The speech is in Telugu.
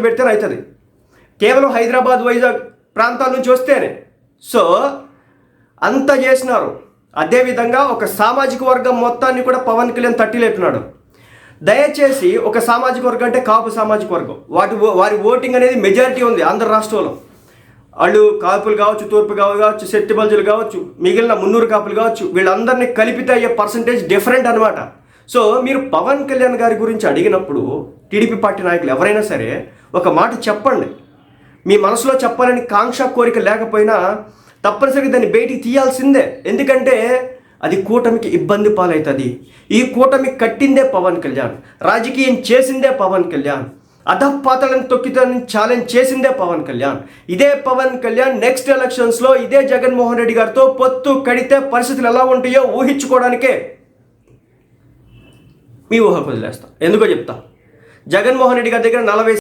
పెడితేనే అవుతుంది, కేవలం హైదరాబాద్ వైజాగ్ ప్రాంతాల నుంచి వస్తేనే. సో అంత చేసినారు. అదేవిధంగా ఒక సామాజిక వర్గం మొత్తాన్ని కూడా పవన్ కళ్యాణ్ తట్టి లేపినాడు. దయచేసి ఒక సామాజిక వర్గం అంటే కాపు సామాజిక వర్గం, వారి ఓటింగ్ అనేది మెజారిటీ ఉంది ఆంధ్ర రాష్ట్రంలో. వాళ్ళు కాపులు కావచ్చు, తూర్పు కావచ్చు, శెట్టి బల్జులు కావచ్చు, మిగిలిన మున్నూరు కాపులు కావచ్చు, వీళ్ళందరినీ కలిపితే అయ్యే పర్సంటేజ్ డిఫరెంట్ అనమాట. సో మీరు పవన్ కళ్యాణ్ గారి గురించి అడిగినప్పుడు టీడీపీ పార్టీ నాయకులు ఎవరైనా సరే ఒక మాట చెప్పండి. మీ మనసులో చెప్పాలని కాంక్ష కోరిక లేకపోయినా తప్పనిసరిగా దాన్ని బయటికి తీయాల్సిందే. ఎందుకంటే అది కూటమికి ఇబ్బంది పాలవుతుంది. ఈ కూటమి కట్టిందే పవన్ కళ్యాణ్, రాజకీయం చేసిందే పవన్ కళ్యాణ్, అధపాతలను తొక్కితని ఛాలెంజ్ చేసిందే పవన్ కళ్యాణ్. ఇదే పవన్ కళ్యాణ్ నెక్స్ట్ ఎలక్షన్స్లో ఇదే జగన్మోహన్ రెడ్డి గారితో పొత్తు కడితే పరిస్థితులు ఎలా ఉంటాయో ఊహించుకోవడానికే మీ ఊహకు వదిలేస్తా. ఎందుకో చెప్తా. జగన్మోహన్ రెడ్డి గారి దగ్గర 40